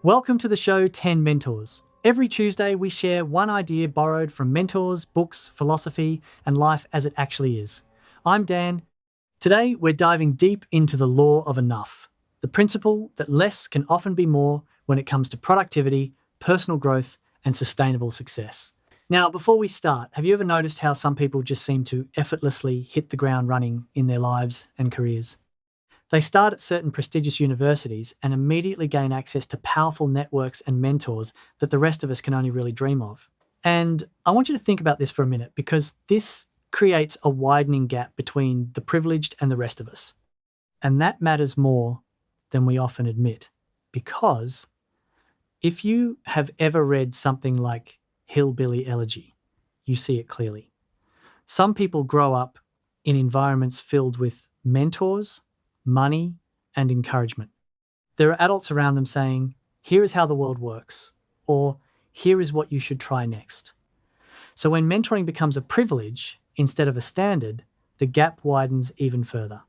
Welcome to the show 10 Mentors. Every Tuesday, we share one idea borrowed from mentors, books, philosophy, and life as it actually is. I'm Dan. Today, we're diving deep into the law of enough, the principle that less can often be more when it comes to productivity, personal growth, and sustainable success. Now, before we start, have you ever noticed how some people just seem to effortlessly hit the ground running in their lives and careers? They start at certain prestigious universities and immediately gain access to powerful networks and mentors that the rest of us can only really dream of. And I want you to think about this for a minute because this creates a widening gap between the privileged and the rest of us. And that matters more than we often admit, because if you have ever read something like Hillbilly Elegy, you see it clearly. Some people grow up in environments filled with mentors, money, and encouragement. There are adults around them saying, here is how the world works, or here is what you should try next. So when mentoring becomes a privilege instead of a standard, the gap widens even further.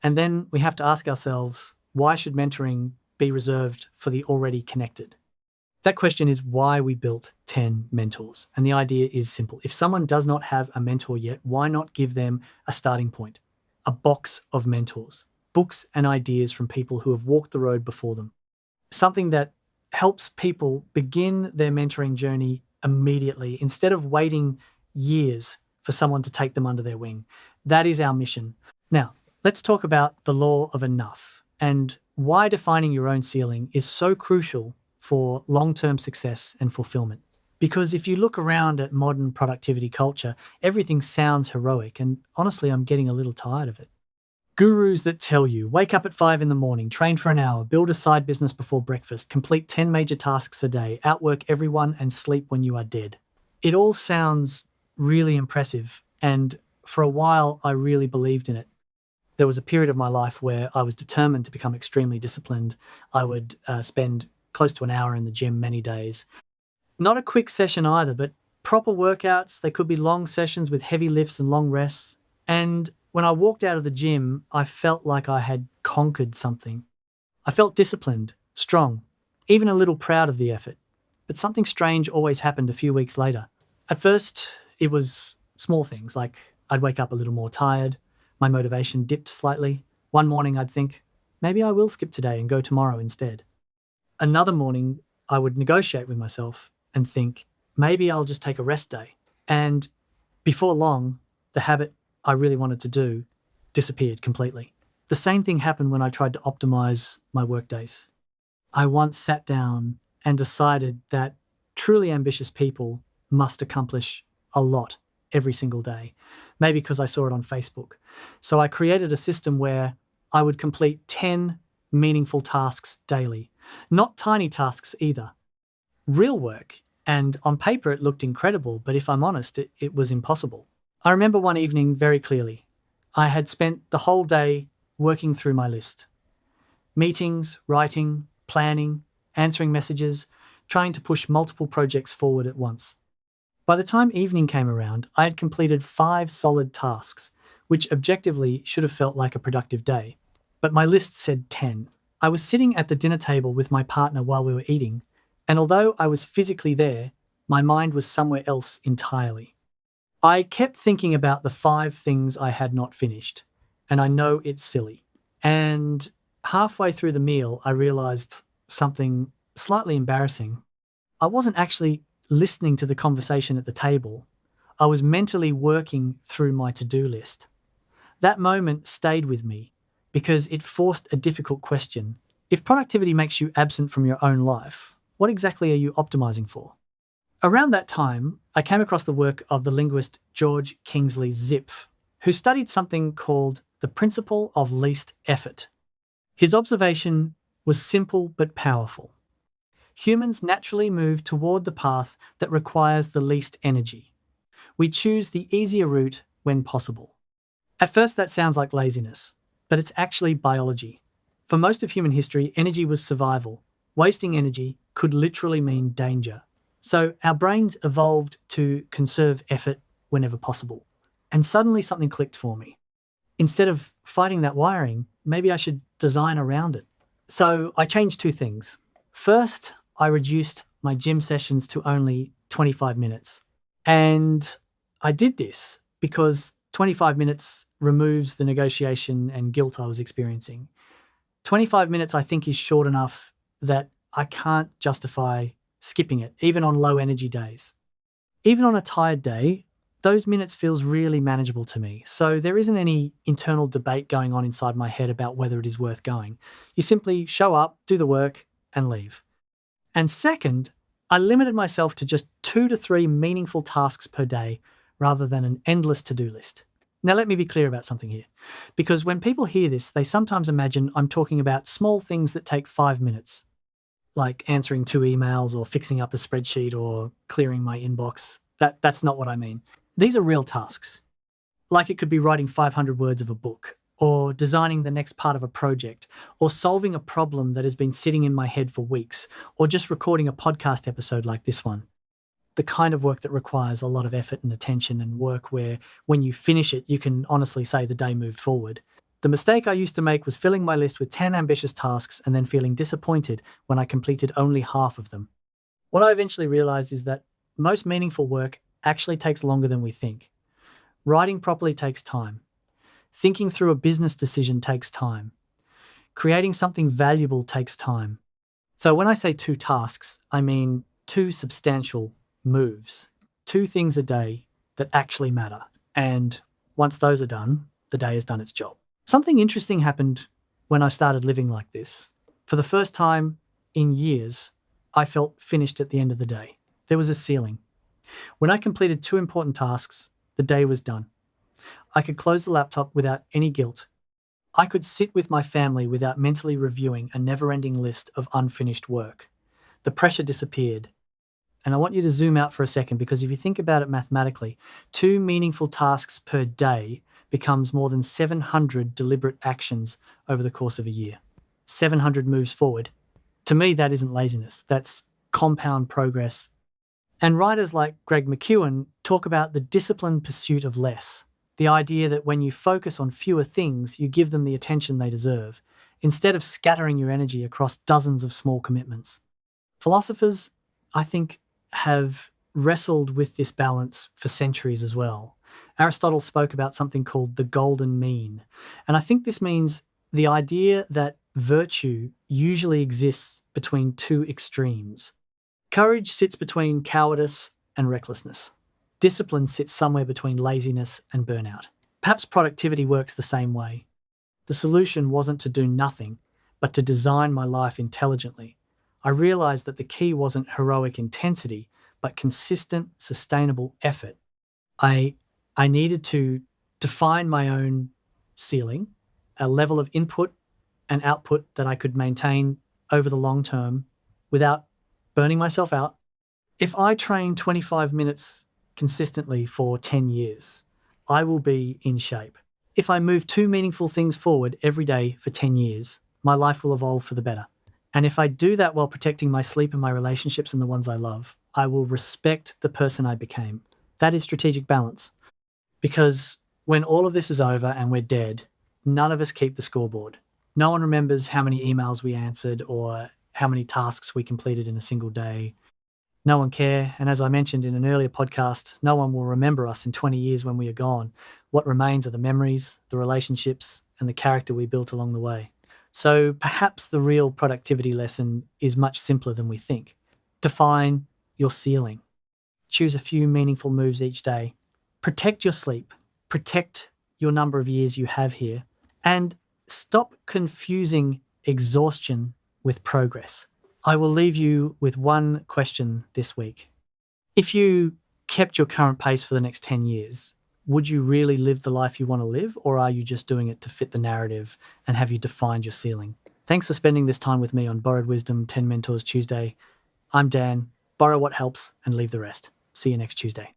And then we have to ask ourselves, why should mentoring be reserved for the already connected? That question is why we built 10 mentors. And the idea is simple. If someone does not have a mentor yet, why not give them a starting point, a box of mentors? Books and ideas from people who have walked the road before them. Something that helps people begin their mentoring journey immediately instead of waiting years for someone to take them under their wing. That is our mission. Now, let's talk about the law of enough and why defining your own ceiling is so crucial for long-term success and fulfillment. Because if you look around at modern productivity culture, everything sounds heroic, and honestly, I'm getting a little tired of it. Gurus that tell you, wake up at 5 a.m, train for an hour, build a side business before breakfast, complete 10 major tasks a day, outwork everyone and sleep when you are dead. It all sounds really impressive, and for a while I really believed in it. There was a period of my life where I was determined to become extremely disciplined. I would spend close to an hour in the gym many days. Not a quick session either, but proper workouts. They could be long sessions with heavy lifts and long rests. And when I walked out of the gym, I felt like I had conquered something. I felt disciplined, strong, even a little proud of the effort. But something strange always happened a few weeks later. At first, it was small things, like I'd wake up a little more tired, my motivation dipped slightly. One morning I'd think, maybe I will skip today and go tomorrow instead. Another morning, I would negotiate with myself and think, maybe I'll just take a rest day. And before long, the habit I really wanted to do disappeared completely. The same thing happened when I tried to optimize my workdays. I once sat down and decided that truly ambitious people must accomplish a lot every single day, maybe because I saw it on Facebook. So I created a system where I would complete 10 meaningful tasks daily, not tiny tasks either, real work. And on paper, it looked incredible, but if I'm honest, it was impossible. I remember one evening very clearly. I had spent the whole day working through my list. Meetings, writing, planning, answering messages, trying to push multiple projects forward at once. By the time evening came around, I had completed 5 solid tasks, which objectively should have felt like a productive day. But my list said 10. I was sitting at the dinner table with my partner while we were eating, and although I was physically there, my mind was somewhere else entirely. I kept thinking about the 5 things I had not finished, and I know it's silly. And halfway through the meal, I realized something slightly embarrassing. I wasn't actually listening to the conversation at the table. I was mentally working through my to-do list. That moment stayed with me because it forced a difficult question. If productivity makes you absent from your own life, what exactly are you optimizing for? Around that time, I came across the work of the linguist George Kingsley Zipf, who studied something called the principle of least effort. His observation was simple but powerful. Humans naturally move toward the path that requires the least energy. We choose the easier route when possible. At first, that sounds like laziness, but it's actually biology. For most of human history, energy was survival. Wasting energy could literally mean danger. So our brains evolved to conserve effort whenever possible. And suddenly something clicked for me. Instead of fighting that wiring, maybe I should design around it. So I changed 2 things. First, I reduced my gym sessions to only 25 minutes. And I did this because 25 minutes removes the negotiation and guilt I was experiencing. 25 minutes, I think, is short enough that I can't justify skipping it, even on low energy days. Even on a tired day, those minutes feels really manageable to me. So there isn't any internal debate going on inside my head about whether it is worth going. You simply show up, do the work, and leave. And second, I limited myself to just 2 to 3 meaningful tasks per day rather than an endless to-do list. Now, let me be clear about something here, because when people hear this, they sometimes imagine I'm talking about small things that take 5 minutes, like answering 2 emails or fixing up a spreadsheet or clearing my inbox. That's not what I mean. These are real tasks. Like it could be writing 500 words of a book, or designing the next part of a project, or solving a problem that has been sitting in my head for weeks, or just recording a podcast episode like this one. The kind of work that requires a lot of effort and attention, and work where when you finish it, you can honestly say the day moved forward. The mistake I used to make was filling my list with 10 ambitious tasks and then feeling disappointed when I completed only half of them. What I eventually realized is that most meaningful work actually takes longer than we think. Writing properly takes time. Thinking through a business decision takes time. Creating something valuable takes time. So when I say 2 tasks, I mean 2 substantial moves. 2 things a day that actually matter. And once those are done, the day has done its job. Something interesting happened when I started living like this. For the first time in years, I felt finished at the end of the day. There was a ceiling. When I completed 2 important tasks, the day was done. I could close the laptop without any guilt. I could sit with my family without mentally reviewing a never-ending list of unfinished work. The pressure disappeared. And I want you to zoom out for a second, because if you think about it mathematically, 2 meaningful tasks per day becomes more than 700 deliberate actions over the course of a year. 700 moves forward. To me, that isn't laziness. That's compound progress. And writers like Greg McKeown talk about the disciplined pursuit of less. The idea that when you focus on fewer things, you give them the attention they deserve, instead of scattering your energy across dozens of small commitments. Philosophers, I think, have wrestled with this balance for centuries as well. Aristotle spoke about something called the golden mean. And I think this means the idea that virtue usually exists between 2 extremes. Courage sits between cowardice and recklessness. Discipline sits somewhere between laziness and burnout. Perhaps productivity works the same way. The solution wasn't to do nothing, but to design my life intelligently. I realized that the key wasn't heroic intensity, but consistent, sustainable effort. I needed to define my own ceiling, a level of input and output that I could maintain over the long term without burning myself out. If I train 25 minutes consistently for 10 years, I will be in shape. If I move 2 meaningful things forward every day for 10 years, my life will evolve for the better. And if I do that while protecting my sleep and my relationships and the ones I love, I will respect the person I became. That is strategic balance. Because when all of this is over and we're dead, none of us keep the scoreboard. No one remembers how many emails we answered or how many tasks we completed in a single day. No one care. And as I mentioned in an earlier podcast, no one will remember us in 20 years when we are gone. What remains are the memories, the relationships, and the character we built along the way. So perhaps the real productivity lesson is much simpler than we think. Define your ceiling. Choose a few meaningful moves each day. Protect your sleep. Protect your number of years you have here. And stop confusing exhaustion with progress. I will leave you with one question this week. If you kept your current pace for the next 10 years, would you really live the life you want to live, or are you just doing it to fit the narrative, and have you defined your ceiling? Thanks for spending this time with me on Borrowed Wisdom 10 Mentors Tuesday. I'm Dan. Borrow what helps and leave the rest. See you next Tuesday.